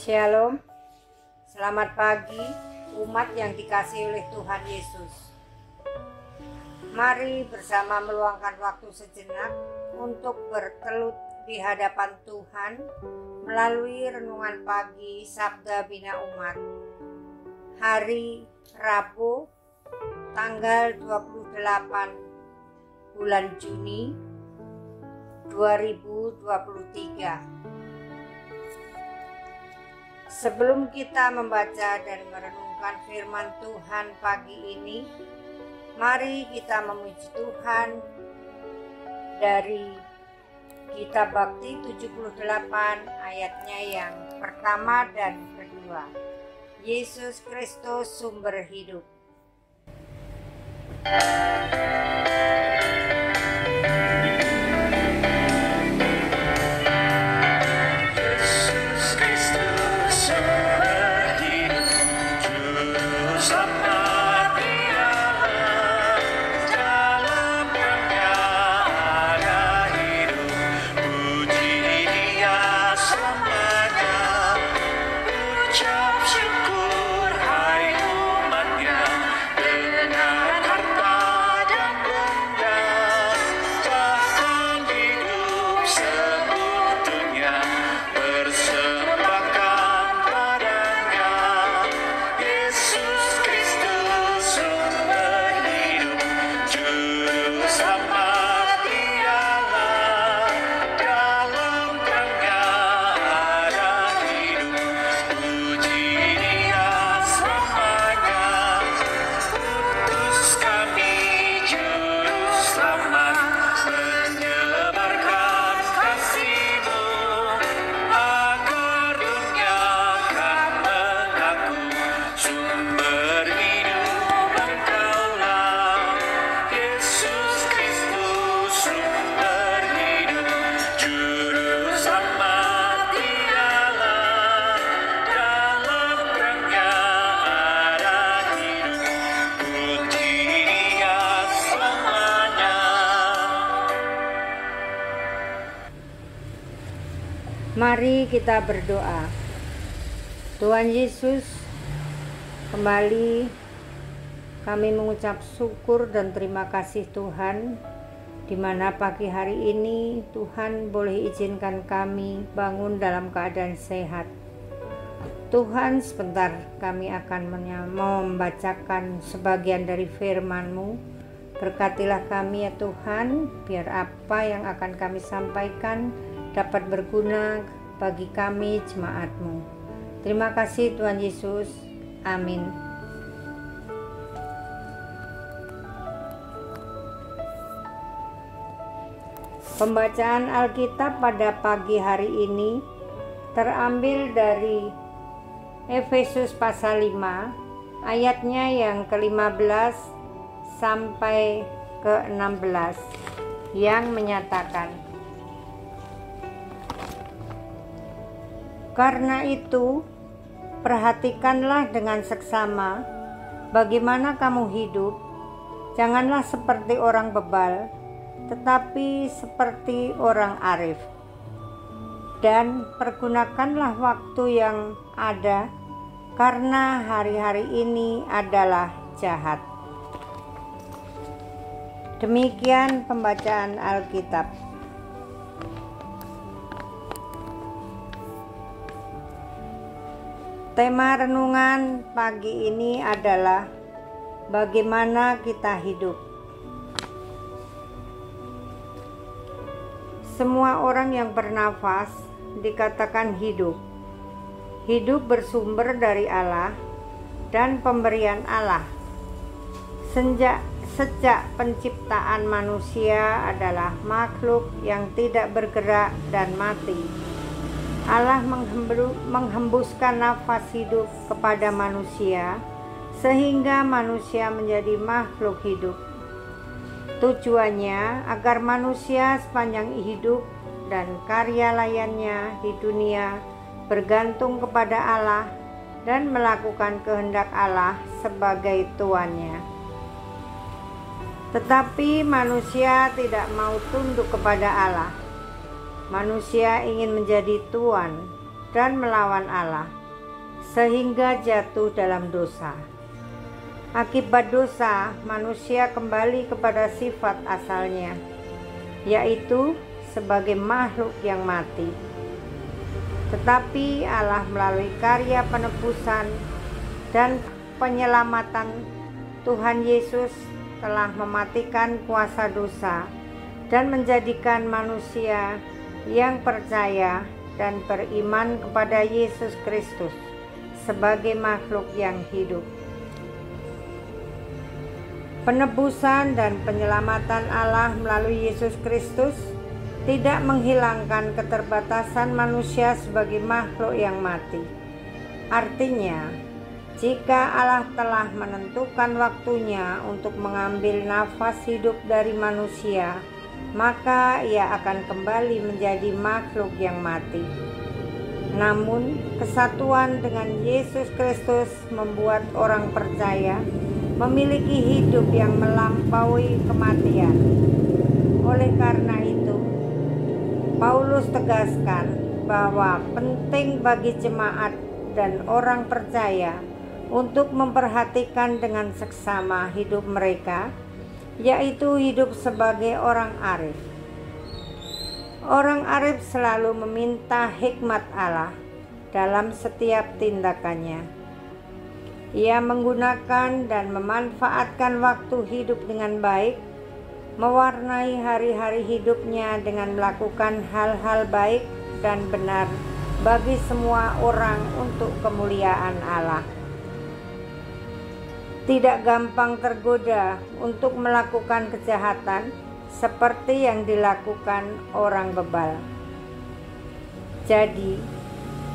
Shalom, selamat pagi umat yang dikasihi oleh Tuhan Yesus. Mari bersama meluangkan waktu sejenak untuk bertelut di hadapan Tuhan melalui renungan pagi Sabda Bina Umat. Hari Rabu, tanggal 28 bulan Juni 2023. Sebelum kita membaca dan merenungkan firman Tuhan pagi ini, mari kita memuji Tuhan dari Kitab Bakti 78 ayatnya yang pertama dan kedua. Yesus Kristus sumber hidup. Mari kita berdoa. Tuhan Yesus, kembali kami mengucap syukur dan terima kasih Tuhan, di mana pagi hari ini Tuhan boleh izinkan kami bangun dalam keadaan sehat. Tuhan, sebentar kami akan membacakan sebagian dari firman-Mu. Berkatilah kami ya Tuhan, biar apa yang akan kami sampaikan dapat berguna bagi kami jemaat-Mu. Terima kasih Tuhan Yesus. Amin. Pembacaan Alkitab pada pagi hari ini terambil dari Efesus pasal 5 ayatnya yang ke-15 sampai ke-16 yang menyatakan, karena itu, perhatikanlah dengan seksama bagaimana kamu hidup. Janganlah seperti orang bebal, tetapi seperti orang arif. Dan pergunakanlah waktu yang ada, karena hari-hari ini adalah jahat. Demikian pembacaan Alkitab. Tema renungan pagi ini adalah bagaimana kita hidup. Semua orang yang bernafas dikatakan hidup. Hidup bersumber dari Allah dan pemberian Allah. Sejak penciptaan manusia adalah makhluk yang tidak bergerak dan mati. Allah menghembuskan nafas hidup kepada manusia sehingga manusia menjadi makhluk hidup. Tujuannya agar manusia sepanjang hidup dan karya layannya di dunia bergantung kepada Allah dan melakukan kehendak Allah sebagai tuannya. Tetapi manusia tidak mau tunduk kepada Allah. Manusia ingin menjadi tuan dan melawan Allah, sehingga jatuh dalam dosa. Akibat dosa, manusia kembali kepada sifat asalnya, yaitu sebagai makhluk yang mati. Tetapi Allah melalui karya penebusan dan penyelamatan Tuhan Yesus telah mematikan kuasa dosa dan menjadikan manusia yang percaya dan beriman kepada Yesus Kristus sebagai makhluk yang hidup. Penebusan dan penyelamatan Allah melalui Yesus Kristus tidak menghilangkan keterbatasan manusia sebagai makhluk yang mati. Artinya, jika Allah telah menentukan waktunya untuk mengambil nafas hidup dari manusia, maka ia akan kembali menjadi makhluk yang mati. Namun, kesatuan dengan Yesus Kristus membuat orang percaya memiliki hidup yang melampaui kematian. Oleh karena itu, Paulus tegaskan bahwa penting bagi jemaat dan orang percaya untuk memperhatikan dengan seksama hidup mereka, yaitu hidup sebagai orang arif. Orang arif selalu meminta hikmat Allah dalam setiap tindakannya. Ia menggunakan dan memanfaatkan waktu hidup dengan baik, mewarnai hari-hari hidupnya dengan melakukan hal-hal baik dan benar bagi semua orang untuk kemuliaan Allah. Tidak gampang tergoda untuk melakukan kejahatan seperti yang dilakukan orang bebal. Jadi,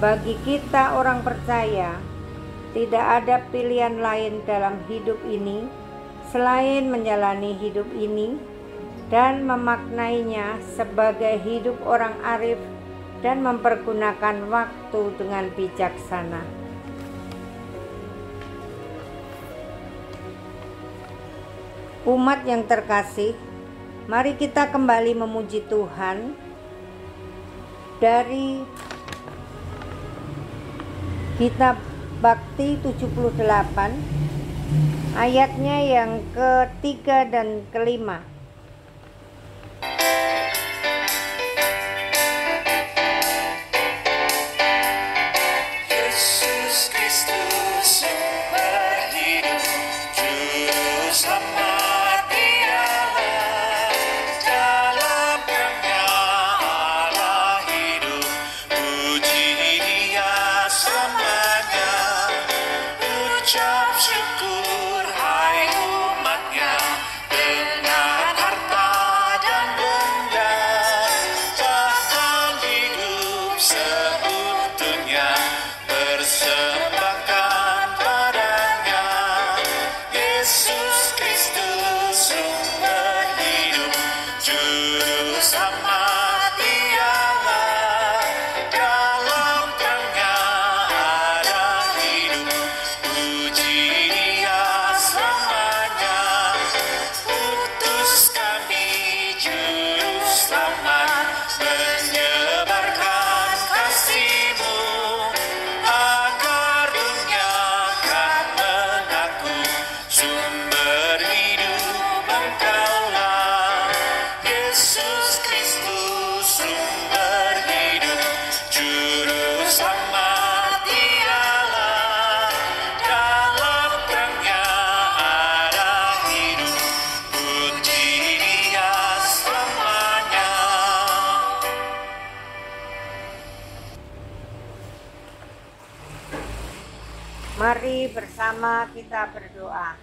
bagi kita orang percaya, tidak ada pilihan lain dalam hidup ini selain menjalani hidup ini dan memaknainya sebagai hidup orang arif dan mempergunakan waktu dengan bijaksana. Umat yang terkasih, mari kita kembali memuji Tuhan dari kitab Bakti 78 ayatnya yang ketiga dan kelima. Yesus Kristus sumber hidup, juru selamat dialah, dalam Dia Allah hidup, puji Dia selamanya. Ucap syukur hai umatnya, dengan harta dan benda, bahkan hidup seutuhnya persembahkan padanya. Yesus Kristus sumber hidup, juru selamat dialah, dalam Dia ada hidup, puji Dia selamanya. Utus kami juru selamat, menyebarkan kasih-Mu, agar dunia kan mengaku sumber hidup Engkaulah. Yesus Kristus sumber hidup, juru selamat dialah, dalam Dia ada hidup, puji Dia selamanya. Mari bersama kita berdoa.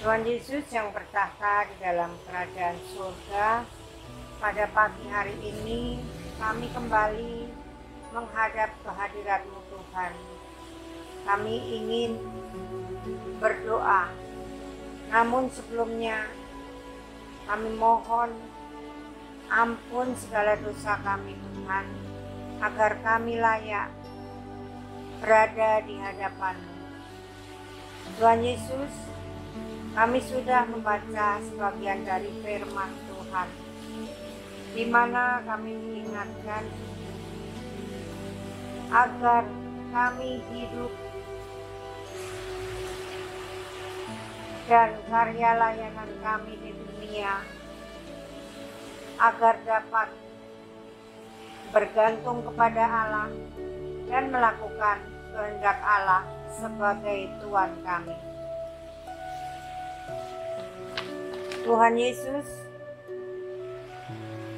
Tuhan Yesus yang bertahta di dalam kerajaan surga, pada pagi hari ini kami kembali menghadap kehadirat-Mu Tuhan. Kami ingin berdoa, namun sebelumnya kami mohon ampun segala dosa kami Tuhan, agar kami layak berada di hadapan-Mu. Tuhan Yesus, kami sudah membaca sebagian dari firman Tuhan, di mana kami diingatkan agar kami hidup dan karya layanan kami di dunia agar dapat bergantung kepada Allah dan melakukan kehendak Allah sebagai Tuhan kami. Tuhan Yesus,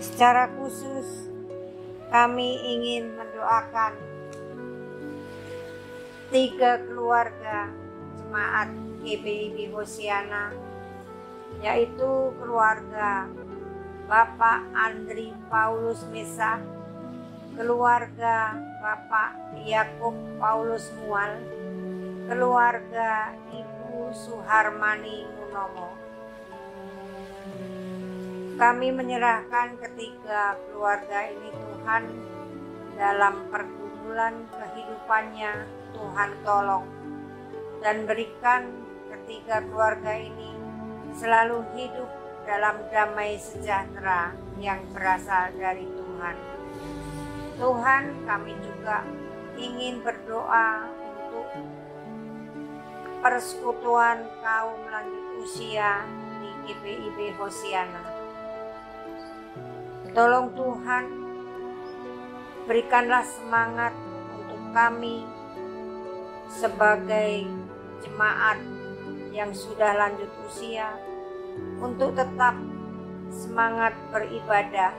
secara khusus kami ingin mendoakan 3 keluarga jemaat GPIB Hosiana, yaitu keluarga Bapak Andri Paulus Mesa, keluarga Bapak Yakub Paulus Mual, keluarga Ibu Suharmani Munomo. Kami menyerahkan ketiga keluarga ini Tuhan, dalam pergumulan kehidupannya Tuhan tolong dan berikan ketiga keluarga ini selalu hidup dalam damai sejahtera yang berasal dari Tuhan. Tuhan, kami juga ingin berdoa untuk persekutuan kaum lanjut usia di GPIB Hosiana. Tolong Tuhan, berikanlah semangat untuk kami sebagai jemaat yang sudah lanjut usia untuk tetap semangat beribadah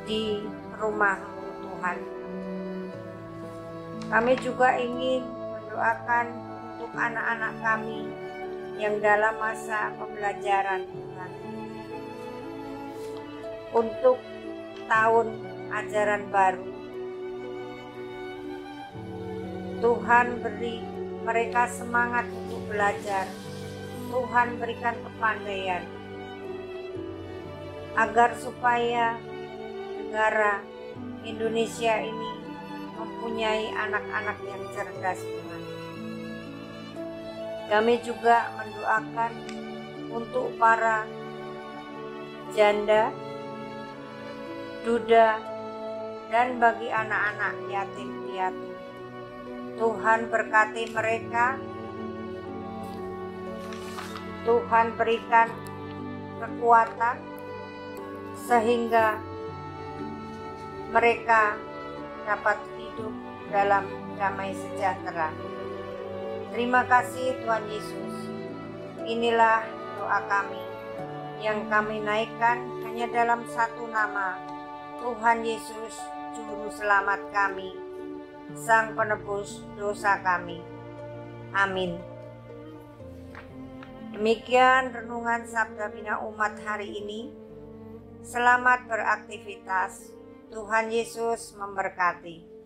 di rumah-Mu Tuhan. Kami juga ingin mendoakan untuk anak-anak kami yang dalam masa pembelajaran Tuhan, untuk tahun ajaran baru. Tuhan beri mereka semangat untuk belajar. Tuhan berikan kepandaian agar supaya negara Indonesia ini mempunyai anak-anak yang cerdas Tuhan. Kami juga mendoakan untuk para janda, duda, dan bagi anak-anak yatim piatu. Tuhan berkati mereka. Tuhan berikan kekuatan sehingga mereka dapat hidup dalam damai sejahtera. Terima kasih Tuhan Yesus. Inilah doa kami yang kami naikkan hanya dalam satu nama, Tuhan Yesus, Juru Selamat kami, Sang Penebus dosa kami. Amin. Demikian renungan Sabda Bina Umat hari ini. Selamat beraktivitas. Tuhan Yesus memberkati.